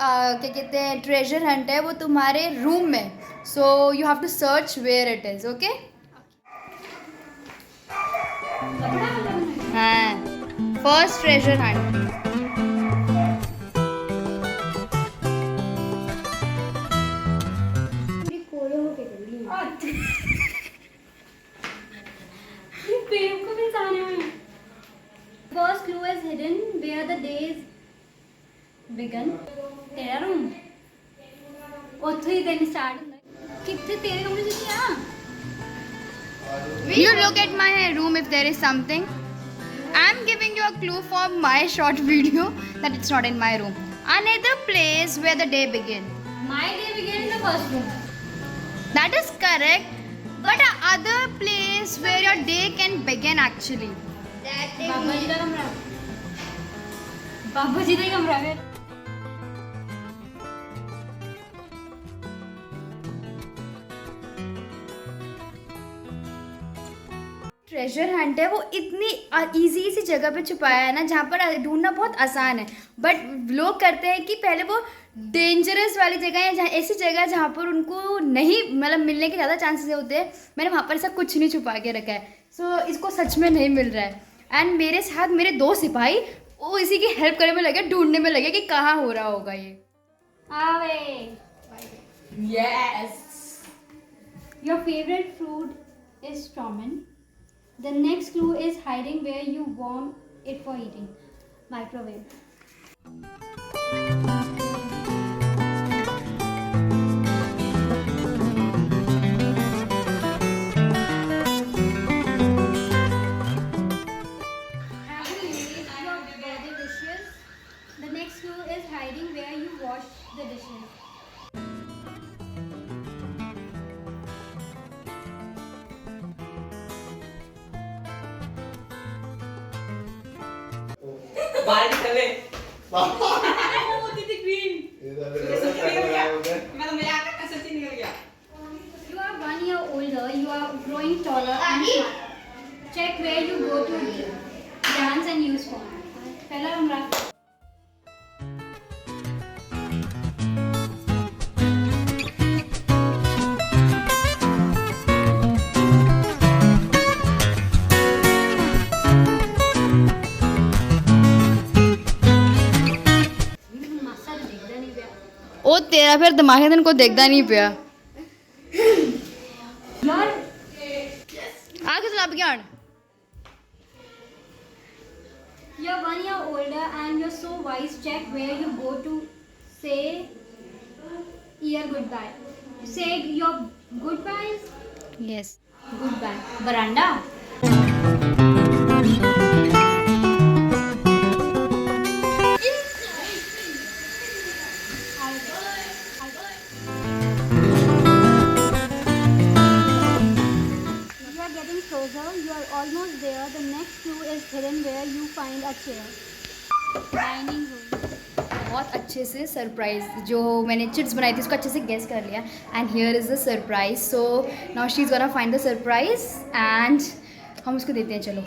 क्या कहते हैं ट्रेजर हंट है वो तुम्हारे रूम में. So you have to search where it is. Okay. हाँ, first treasure hunt. First clue is hidden where the days begin. तेरा रूम ਉੱਥੋਂ ਹੀ ਦਿਨ ਸਟਾਰਟ ਹੁੰਦਾ. ਕਿੱਥੇ ਤੇਰੇ ਕਮਰੇ 'ਚ ਕੀ ਆ? You look at my room if there is something. I'm giving you a clue for my short video that it's not in my room. Another place where the day begin. My day began in the first room. That is correct. But other place where your day can begin actually. Baba ji ਦਾ ਕਮਰਾ. ਬਾਬਾ ਜੀ ਦਾ ਹੀ ਕਮਰਾ ਫਿਰ. Treasure Hunt है वो इतनी easy सी जगह पे छुपाया है ना जहाँ पर ढूंढना बहुत आसान है. बट लोग करते हैं कि पहले वो डेंजरस वाली जगह है, जहाँ ऐसी जगह जहाँ पर उनको नहीं मतलब मिलने के ज़्यादा चांसेस होते हैं. मैंने वहाँ पर ऐसा कुछ नहीं छुपा के रखा है. सो इसको सच में नहीं मिल रहा है. एंड मेरे साथ मेरे 2 सिपाही वो इसी की हेल्प करने में लगे, ढूंढने में लगे कि कहाँ हो रहा होगा ये. आवे. Yes. Your favorite food is ramen. The next clue is hiding where you warm it for eating. Microwave. Have you made your birthday wishes? The next clue is hiding where you wash the dishes. बाल्टी चले होती थी green. मैं तो मजाक करता सच्ची निकल गया. You are 1 year older, you are growing taller and smart. Check where you go to dance and use phone. पहला कमरा. मासा देखदा नहीं पिया. ਉਹ ਤੇਰਾ ਫਿਰ ਦਿਮਾਗ ਇਹਨਾਂ को देखदा नहीं ਪਿਆ. यार आगे चला अब क्या. you're 1 year older and you're so wise. Check where you go to say your goodbye. Say your goodbyes. Yes. Goodbye. Veranda. You are getting closer. You are almost there. The next clue is hidden where you find a chair. Dining room. बहुत अच्छे से surprise जो मैंने chits बनाई थी उसको अच्छे से गेस कर लिया. And here is the surprise. So now she is gonna find the surprise and हम उसको देते हैं. चलो.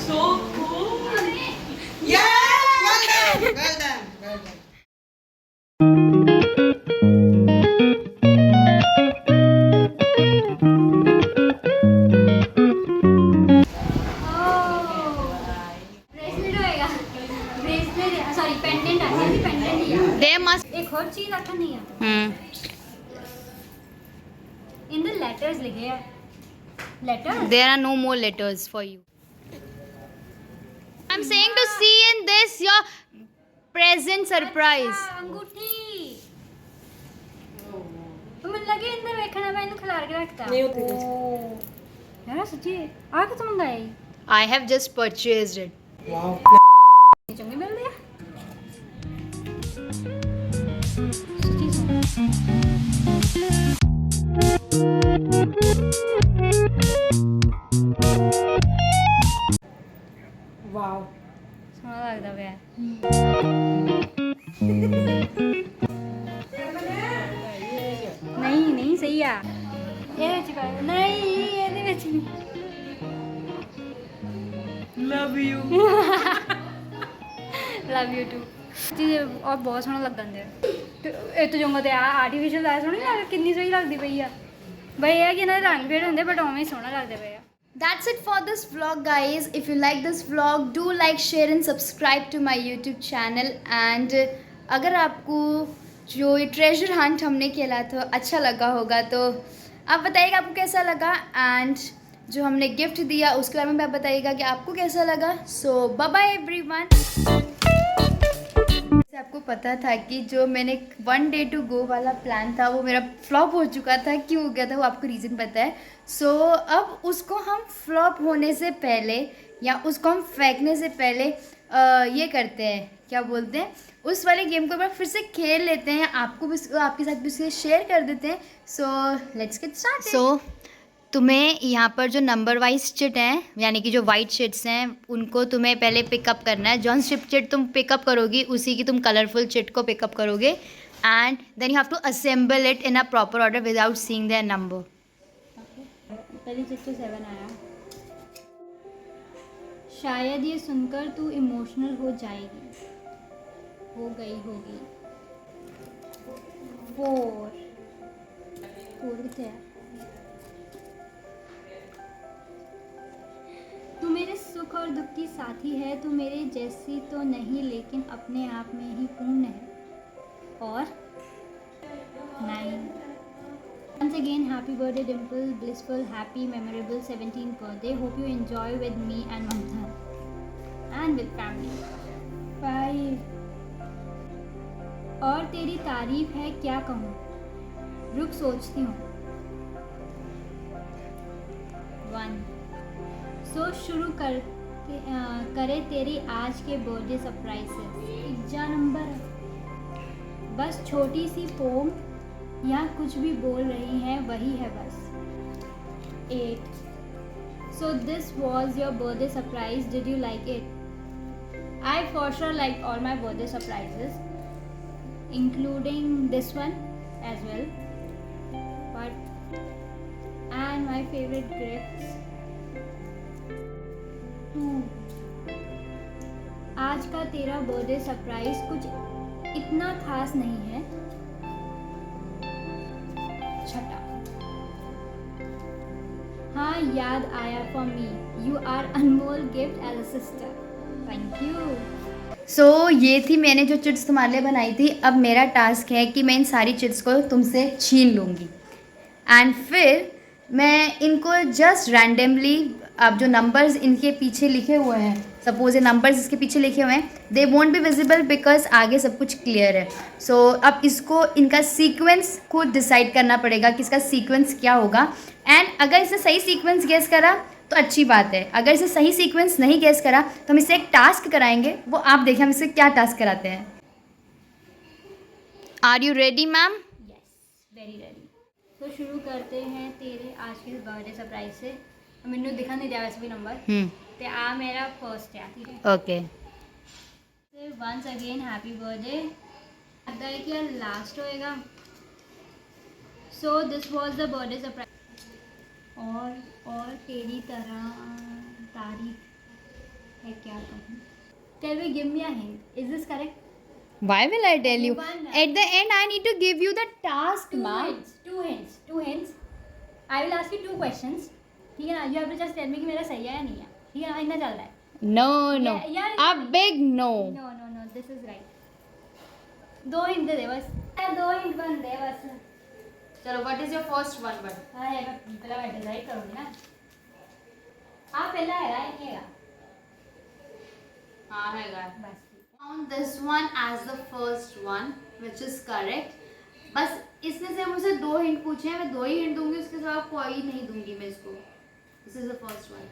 So cool. Yeah. Well done. Well done. Well done. Bracelet होएगा. ब्रेसलेट सॉरी पेंडेंट है. ये पेंडेंट ही है. They must. एक और चीज रखनी है. इन द लेटर्स लिखे हैं. Letter. There are no more letters for you. I'm saying to see in this your present surprise. अंगूठी. तो मुझे लगे अंदर देखना मैं इन्हें खिला के रखता. नहीं होती कुछ. यार सच्ची आ कितना मंगाई. I have just purchased it. Wow. चंगी मिल दिया. सच्ची Wow. सोना लगता है. ਸਹੀ ਆ ਇਹਦੇ ਵਿੱਚ ਕਰ ਨਹੀਂ ਇਹਦੇ ਵਿੱਚ ਨਹੀਂ love you love you too ਜੀ ਔਰ ਬਹੁਤ ਸੋਹਣਾ ਲੱਗਣ ਦਿਆ ਇਹ ਤੋਂ ਜੰਗ ਤੇ ਆ ਆਰਟੀਫੀਸ਼ੀਅਲ ਆ ਸੋਹਣੀ ਲੱਗ ਕਿੰਨੀ ਸੋਹਣੀ ਲੱਗਦੀ ਪਈ ਆ ਬਈ ਇਹ ਕਿ ਇਹਨਾਂ ਦੇ ਰੰਗ ਫੇਡ ਹੁੰਦੇ ਬਟ ਉਵੇਂ ਹੀ ਸੋਹਣਾ ਲੱਗਦੇ ਪਏ ਆ That's it for this vlog, guys. If you like this vlog, do like, share and subscribe to my YouTube channel. And अगर आपको जो ये treasure hunt हमने खेला था अच्छा लगा होगा तो आप बताइएगा आपको कैसा लगा. And जो हमने गिफ्ट दिया उसके बारे में भी आप बताइएगा कि आपको कैसा लगा. So bye bye everyone. आपको पता था कि जो मैंने 1 day to go वाला प्लान था वो मेरा फ्लॉप हो चुका था. क्यों हो गया था वो आपको रीज़न पता है. सो अब उसको हम फ्लॉप होने से पहले या उसको हम फेंकने से पहले ये करते हैं क्या बोलते हैं उस वाले गेम को एक बार फिर से खेल लेते हैं. आपको भी आपके साथ भी उसे शेयर कर देते हैं. So let's get started. So तुम्हें यहाँ पर जो नंबर वाइज चिट हैं यानी कि जो वाइट चिट्स हैं उनको तुम्हें पहले पिकअप करना है. जॉन स्ट्रिप चिट तुम पिकअप करोगी उसी की तुम कलरफुल चिट को पिकअप करोगे and then you have to assemble it in a proper order without seeing their number. पहली चिट तो 7 आया. शायद ये सुनकर तू इमोशनल हो जाएगी. हो गई होगी. 4 कितने है. तू मेरे सुख और दुख की साथी है. तू मेरे जैसी तो नहीं लेकिन अपने आप में ही पूर्ण है. और 9. Once again, happy birthday Dimple, blissful, happy, memorable 17th birthday. Hope you enjoy with me and Mamta and with family. 5. और तेरी तारीफ है क्या कहूँ. रुक सोचती हूँ. 1. सो शुरू करे तेरी आज के बर्थडे सरप्राइज से. इज्जा नंबर है. बस छोटी सी पोम यहाँ कुछ भी बोल रही है वही है बस. 8. So this was your birthday surprise. Did you like it. I for sure like all my birthday surprises including this one as well. But and my favourite gifts. 2. आज का तेरा बर्थडे सरप्राइज कुछ इतना खास नहीं है. 6. हाँ याद आया फॉर मी. यू आर अनमोल gift as a sister. Thank you. So ये थी मैंने जो चिट्स तुम्हारे लिए बनाई थी. अब मेरा टास्क है कि मैं इन सारी चिट्स को तुमसे छीन लूँगी एंड फिर मैं इनको जस्ट रैंडमली अब जो नंबर्स इनके पीछे लिखे हुए हैं सपोज ये नंबर्स इसके पीछे लिखे हुए हैं they won't be visible because आगे सब कुछ क्लियर है. सो अब इसको इनका सीक्वेंस खुद डिसाइड करना पड़ेगा कि इसका सीक्वेंस क्या होगा. एंड अगर इसने सही सीक्वेंस गेस करा तो अच्छी बात है. अगर इसे सही सीक्वेंस नहीं गेस करा तो हम इससे एक टास्क कराएंगे. वो आप देखें हम इससे क्या टास्क कराते हैं. Are you ready ma'am. Yes very ready. तो शुरू करते हैं तेरे आज के बर्थडे सरप्राइज से. मैंने दिखा नहीं दिया वैसे भी नंबर ते आ मेरा फर्स्ट है. ठीक है okay. Once again happy birthday. लगता है कि यार लास्ट होएगा. So this was the birthday surprise. और तेरी तरह तारीफ है क्या कहूँ. Can we give me a hint. Is this correct. Why will I tell you? At the end, I need to give you the task, ma'am. Two hints. I will ask you 2 questions. ठीक है ना. You have to just tell me कि मेरा सही है या नहीं है. ठीक है ना. इतना चल रहा है. No. Yeah, A big no. No. This is right. 2 hint दे बस. 2 हिंट बन दे बस. चलो, what is your first one? हाँ ये मैं पहला मैं डिसाइड करूँगी ना. हाँ पहला है ये है. हाँ है बस. Found this one as the first one, which is correct. बस इसने से मुझसे 2 हिंट पूछे हैं. मैं 2 ही हिंट दूंगी उसके सिवा कोई नहीं दूंगी मैं इसको. This is the first one.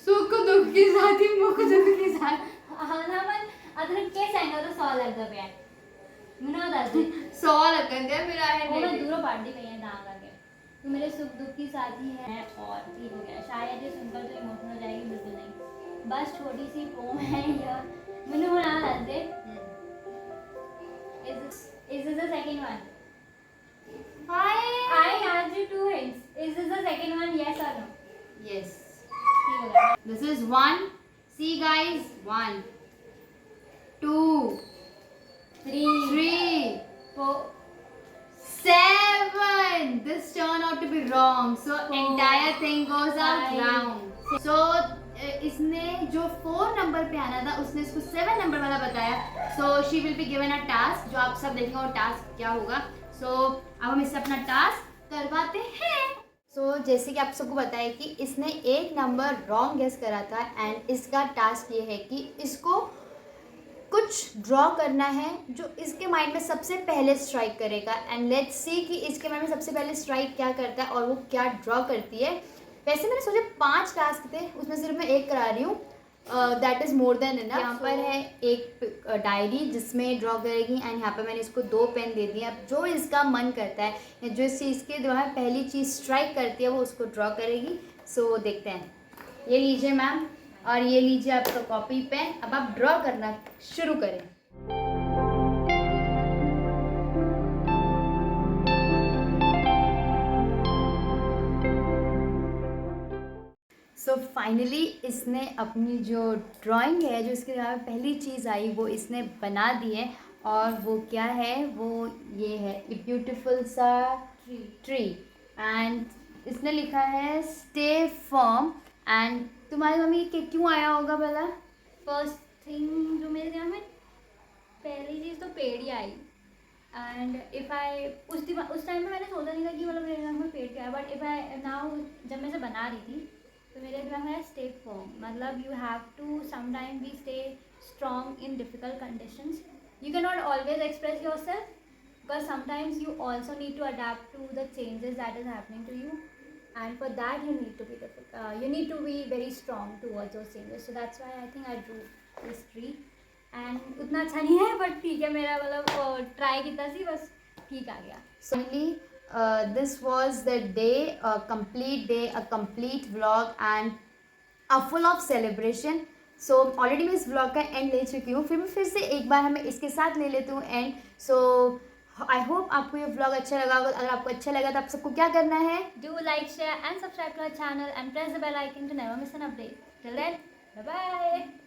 सुख दुख के साथ ही मुख दुख के साथ. हाँ ना मन अदर के सांगा तो 100 लग गया यार. मुना दादी 100 लगन दे मेरा है. वो मैं दूरों पार्टी गई है दांग लगे. तू मेरे सुख दुख की साथी है. और ठीक हो गया. शायद ये सुनकर तो इमोशनल हो जाएगी. बिल्कुल नहीं. बस छोटी सी पोम है यह. मैंने this is 1. See guys, 1 2 3 4 7. This turned out to be wrong. So entire thing goes out Five. round. So इसने जो 4 नंबर पे आना था उसने इसको 7 नंबर वाला बताया. So she will be given a task. जो आप सब देखेंगे वो टास्क क्या होगा. So अब हम इससे अपना टास्क करवाते हैं. So जैसे कि आप सबको पता है कि इसने एक नंबर रॉन्ग गेस करा था एंड इसका टास्क ये है कि इसको कुछ ड्रॉ करना है जो इसके माइंड में सबसे पहले स्ट्राइक करेगा. एंड लेट्स सी कि इसके माइंड में सबसे पहले स्ट्राइक क्या करता है और वो क्या ड्रॉ करती है. वैसे मैंने सोचा 5 टास्क थे, उसमें सिर्फ मैं एक करा रही हूँ. That is more than enough. यहाँ पर है एक डायरी जिसमें ड्रॉ करेगी एंड यहाँ पर मैंने इसको 2 पेन दे दिए. अब जो इसका मन करता है या जो इस चीज़ के दिमाग में पहली चीज़ स्ट्राइक करती है वो उसको ड्रॉ करेगी. सो देखते हैं. ये लीजिए मैम और ये लीजिए आपका कॉपी पेन. अब आप ड्रॉ करना शुरू करें. सो फाइनली इसने अपनी जो ड्राइंग है, जो इसके दिमाग में पहली चीज़ आई वो इसने बना दी है. और वो क्या है, वो ये है ए ब्यूटीफुल सा ट्री. एंड इसने लिखा है स्टे फर्म. एंड तुम्हारी मम्मी के क्यों आया होगा भला? फर्स्ट थिंग जो मेरे दिमाग में पहली चीज़ तो पेड़ ही आई. एंड इफ़ आई उस टाइम में मैंने सोचा नहीं था कि मतलब मेरे दिमाग में पेड़ क्या है. बट इफ़ आई नाउ जब मैं इसे बना रही थी तो मेरे दिमाग में स्टे फर्म. मतलब you have to sometime be stay strong in difficult conditions. You can not always express yourself because sometimes you also need to adapt to the changes that is happening to you, and for that you need to be very strong towards those changes. So that's why I think I drew this tree. And उतना अच्छा नहीं है but ठीक है, मेरा मतलब try किया सी बस ठीक आ गया. So finally this was the day, a complete day, a complete vlog and a full of celebration. So already मैं इस व्लॉग का एंड ले चुकी हूँ. फिर से एक बार हमें इसके साथ ले लेती हूँ एंड. सो आई होप आपको ये व्लॉग अच्छा लगा होगा. अगर आपको अच्छा लगा तो आप सबको क्या करना है? Do like, share and subscribe to our channel and press the bell icon to never miss an update. Till then, bye bye.